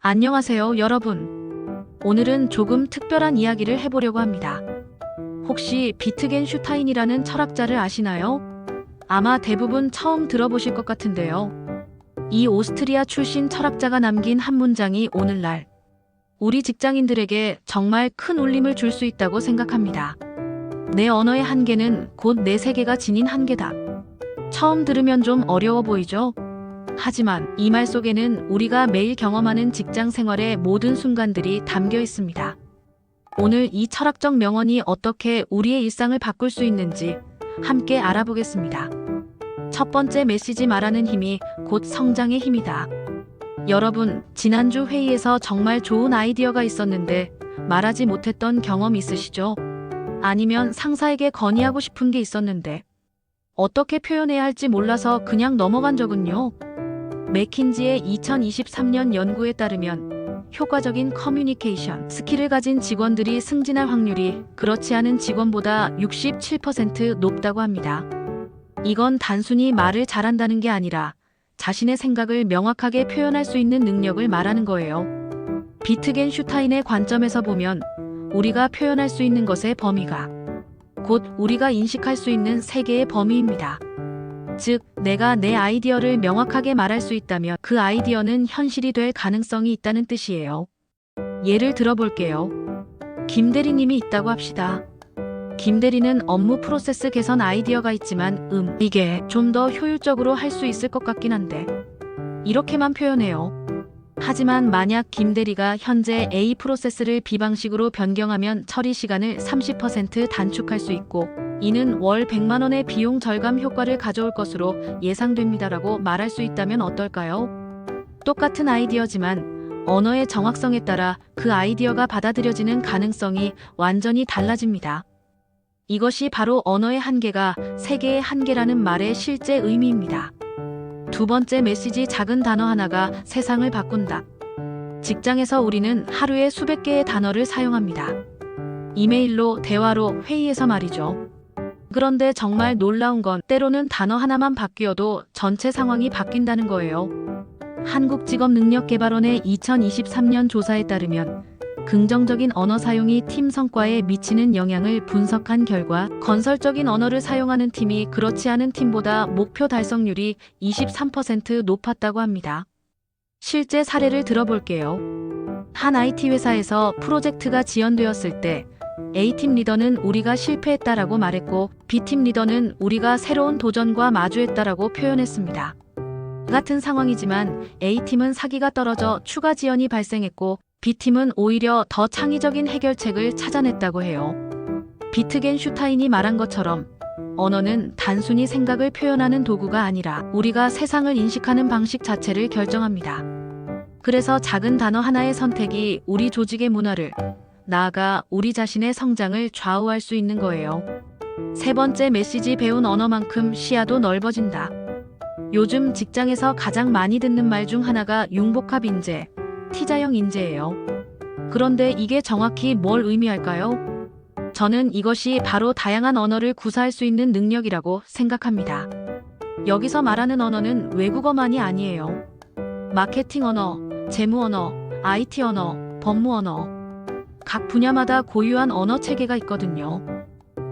안녕하세요, 여러분. 오늘은 조금 특별한 이야기를 해보려고 합니다. 혹시 비트겐슈타인이라는 철학자를 아시나요? 아마 대부분 처음 들어보실 것 같은데요. 이 오스트리아 출신 철학자가 남긴 한 문장이 오늘날 우리 직장인들에게 정말 큰 울림을 줄 수 있다고 생각합니다. 내 언어의 한계는 곧 내 세계가 지닌 한계다. 처음 들으면 좀 어려워 보이죠? 하지만 이 말 속에는 우리가 매일 경험하는 직장 생활의 모든 순간들이 담겨 있습니다. 오늘 이 철학적 명언이 어떻게 우리의 일상을 바꿀 수 있는지 함께 알아보겠습니다. 첫 번째 메시지 말하는 힘이 곧 성장의 힘이다. 여러분, 지난주 회의에서 정말 좋은 아이디어가 있었는데 말하지 못했던 경험 있으시죠? 아니면 상사에게 건의하고 싶은 게 있었는데 어떻게 표현해야 할지 몰라서 그냥 넘어간 적은요? 맥킨지의 2023년 연구에 따르면 효과적인 커뮤니케이션 스킬을 가진 직원들이 승진할 확률이 그렇지 않은 직원보다 67% 높다고 합니다. 이건 단순히 말을 잘한다는 게 아니라 자신의 생각을 명확하게 표현할 수 있는 능력을 말하는 거예요. 비트겐슈타인의 관점에서 보면 우리가 표현할 수 있는 것의 범위가 곧 우리가 인식할 수 있는 세계의 범위입니다. 즉, 내가 내 아이디어를 명확하게 말할 수 있다면 그 아이디어는 현실이 될 가능성이 있다는 뜻이에요. 예를 들어볼게요. 김 대리님이 있다고 합시다. 김 대리는 업무 프로세스 개선 아이디어가 있지만 이게 좀 더 효율적으로 할 수 있을 것 같긴 한데 이렇게만 표현해요. 하지만 만약 김 대리가 현재 A 프로세스를 B 방식으로 변경하면 처리 시간을 30% 단축할 수 있고 이는 월 100만 원의 비용 절감 효과를 가져올 것으로 예상됩니다라고 말할 수 있다면 어떨까요? 똑같은 아이디어지만 언어의 정확성에 따라 그 아이디어가 받아들여지는 가능성이 완전히 달라집니다. 이것이 바로 언어의 한계가 세계의 한계라는 말의 실제 의미입니다. 두 번째 메시지 작은 단어 하나가 세상을 바꾼다. 직장에서 우리는 하루에 수백 개의 단어를 사용합니다. 이메일로, 대화로, 회의에서 말이죠. 그런데 정말 놀라운 건 때로는 단어 하나만 바뀌어도 전체 상황이 바뀐다는 거예요. 한국직업능력개발원의 2023년 조사에 따르면 긍정적인 언어 사용이 팀 성과에 미치는 영향을 분석한 결과 건설적인 언어를 사용하는 팀이 그렇지 않은 팀보다 목표 달성률이 23% 높았다고 합니다. 실제 사례를 들어볼게요. 한 IT 회사에서 프로젝트가 지연되었을 때 A팀 리더는 우리가 실패했다라고 말했고 B팀 리더는 우리가 새로운 도전과 마주했다라고 표현했습니다. 같은 상황이지만 A팀은 사기가 떨어져 추가 지연이 발생했고 B팀은 오히려 더 창의적인 해결책을 찾아냈다고 해요. 비트겐슈타인이 말한 것처럼 언어는 단순히 생각을 표현하는 도구가 아니라 우리가 세상을 인식하는 방식 자체를 결정합니다. 그래서 작은 단어 하나의 선택이 우리 조직의 문화를 나아가 우리 자신의 성장을 좌우할 수 있는 거예요. 세 번째 메시지 배운 언어만큼 시야도 넓어진다. 요즘 직장에서 가장 많이 듣는 말 중 하나가 융복합 인재, T자형 인재예요. 그런데 이게 정확히 뭘 의미할까요? 저는 이것이 바로 다양한 언어를 구사할 수 있는 능력이라고 생각합니다. 여기서 말하는 언어는 외국어만이 아니에요. 마케팅 언어, 재무 언어, IT 언어, 법무 언어. 각 분야마다 고유한 언어 체계가 있거든요.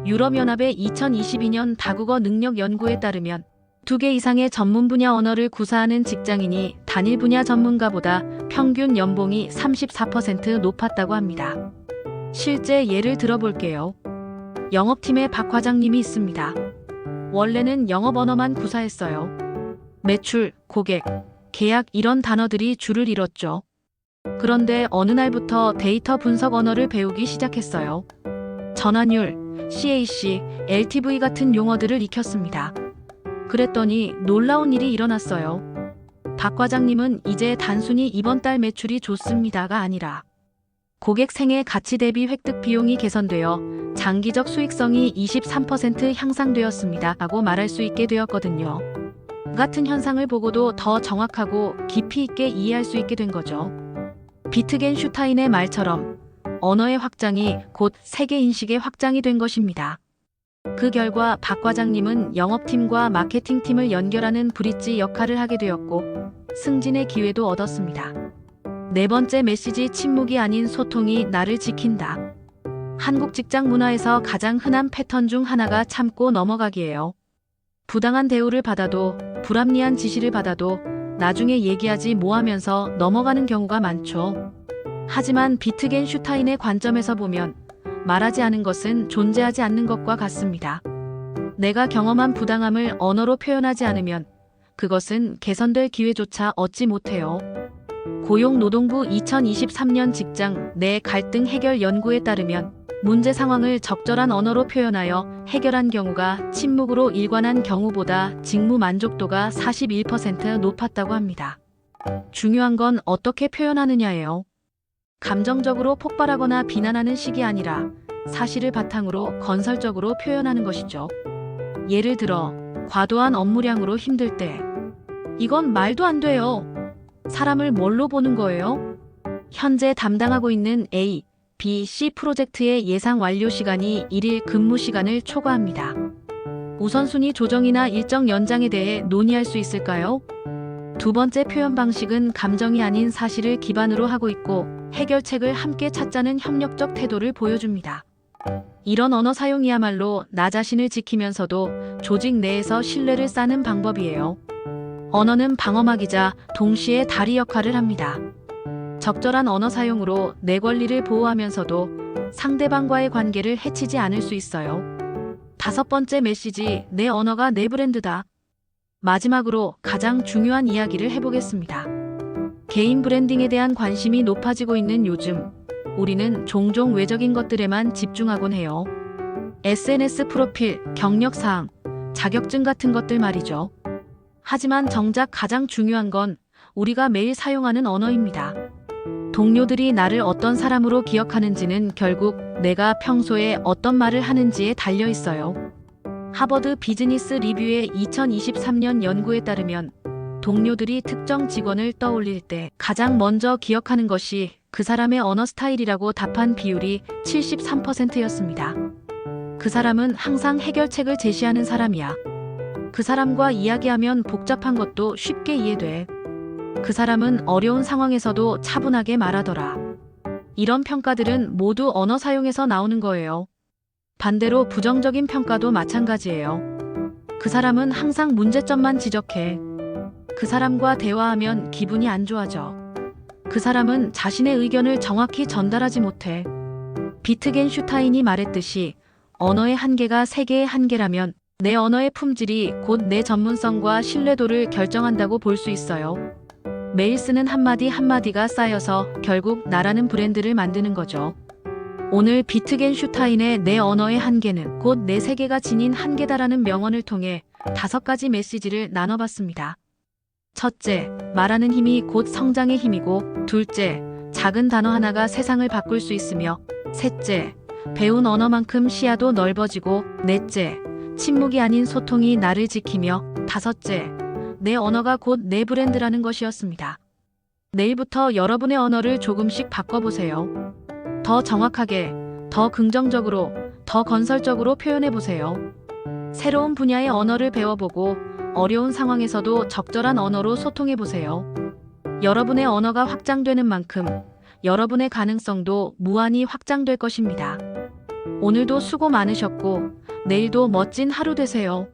유럽연합의 2022년 다국어 능력 연구에 따르면 2개 이상의 전문 분야 언어를 구사하는 직장인이 단일 분야 전문가보다 평균 연봉이 34% 높았다고 합니다. 실제 예를 들어볼게요. 영업팀에 박 과장님이 있습니다. 원래는 영업 언어만 구사했어요. 매출, 고객, 계약 이런 단어들이 줄을 이뤘죠. 그런데 어느 날부터 데이터 분석 언어를 배우기 시작했어요. 전환율, CAC, LTV 같은 용어들을 익혔습니다. 그랬더니 놀라운 일이 일어났어요. 박 과장님은 이제 단순히 이번 달 매출이 좋습니다가 아니라 고객 생애 가치 대비 획득 비용이 개선되어 장기적 수익성이 23% 향상되었습니다 하고 말할 수 있게 되었거든요. 같은 현상을 보고도 더 정확하고 깊이 있게 이해할 수 있게 된 거죠. 비트겐슈타인의 말처럼 언어의 확장이 곧 세계 인식의 확장이 된 것입니다. 그 결과 박 과장님은 영업팀과 마케팅팀을 연결하는 브릿지 역할을 하게 되었고 승진의 기회도 얻었습니다. 네 번째 메시지, 침묵이 아닌 소통이 나를 지킨다. 한국 직장 문화에서 가장 흔한 패턴 중 하나가 참고 넘어가기예요. 부당한 대우를 받아도, 불합리한 지시를 받아도 나중에 얘기하지 뭐 하면서 넘어가는 경우가 많죠. 하지만 비트겐슈타인의 관점에서 보면 말하지 않은 것은 존재하지 않는 것과 같습니다. 내가 경험한 부당함을 언어로 표현하지 않으면 그것은 개선될 기회조차 얻지 못해요. 고용노동부 2023년 직장 내 갈등 해결 연구에 따르면 문제 상황을 적절한 언어로 표현하여 해결한 경우가 침묵으로 일관한 경우보다 직무 만족도가 41% 높았다고 합니다. 중요한 건 어떻게 표현하느냐예요. 감정적으로 폭발하거나 비난하는 식이 아니라 사실을 바탕으로 건설적으로 표현하는 것이죠. 예를 들어, 과도한 업무량으로 힘들 때, 이건 말도 안 돼요. 사람을 뭘로 보는 거예요? 현재 담당하고 있는 A, B, C 프로젝트의 예상 완료 시간이 1일 근무 시간을 초과합니다. 우선순위 조정이나 일정 연장에 대해 논의할 수 있을까요? 두 번째 표현 방식은 감정이 아닌 사실을 기반으로 하고 있고 해결책을 함께 찾자는 협력적 태도를 보여줍니다. 이런 언어 사용이야말로 나 자신을 지키면서도 조직 내에서 신뢰를 쌓는 방법이에요. 언어는 방어막이자 동시에 다리 역할을 합니다. 적절한 언어 사용으로 내 권리를 보호하면서도 상대방과의 관계를 해치지 않을 수 있어요. 다섯 번째 메시지, 내 언어가 내 브랜드다. 마지막으로 가장 중요한 이야기를 해보겠습니다. 개인 브랜딩에 대한 관심이 높아지고 있는 요즘, 우리는 종종 외적인 것들에만 집중하곤 해요. SNS 프로필, 경력사항, 자격증 같은 것들 말이죠. 하지만 정작 가장 중요한 건 우리가 매일 사용하는 언어입니다. 동료들이 나를 어떤 사람으로 기억하는지는 결국 내가 평소에 어떤 말을 하는지에 달려 있어요. 하버드 비즈니스 리뷰의 2023년 연구에 따르면 동료들이 특정 직원을 떠올릴 때 가장 먼저 기억하는 것이 그 사람의 언어 스타일이라고 답한 비율이 73%였습니다. 그 사람은 항상 해결책을 제시하는 사람이야. 그 사람과 이야기하면 복잡한 것도 쉽게 이해돼. 그 사람은 어려운 상황에서도 차분하게 말하더라. 이런 평가들은 모두 언어 사용에서 나오는 거예요. 반대로 부정적인 평가도 마찬가지예요. 그 사람은 항상 문제점만 지적해. 그 사람과 대화하면 기분이 안 좋아져. 그 사람은 자신의 의견을 정확히 전달하지 못해. 비트겐슈타인이 말했듯이 언어의 한계가 세계의 한계라면 내 언어의 품질이 곧 내 전문성과 신뢰도를 결정한다고 볼 수 있어요. 매일 쓰는 한마디 한마디가 쌓여서 결국 나라는 브랜드를 만드는 거죠. 오늘 비트겐슈타인의 내 언어의 한계는 곧 내 세계가 지닌 한계다라는 명언을 통해 5가지 메시지를 나눠봤습니다. 첫째, 말하는 힘이 곧 성장의 힘이고, 둘째, 작은 단어 하나가 세상을 바꿀 수 있으며, 셋째, 배운 언어만큼 시야도 넓어지고, 넷째, 침묵이 아닌 소통이 나를 지키며, 다섯째, 내 언어가 곧 내 브랜드라는 것이었습니다. 내일부터 여러분의 언어를 조금씩 바꿔보세요. 더 정확하게, 더 긍정적으로, 더 건설적으로 표현해보세요. 새로운 분야의 언어를 배워보고 어려운 상황에서도 적절한 언어로 소통해보세요. 여러분의 언어가 확장되는 만큼 여러분의 가능성도 무한히 확장될 것입니다. 오늘도 수고 많으셨고 내일도 멋진 하루 되세요.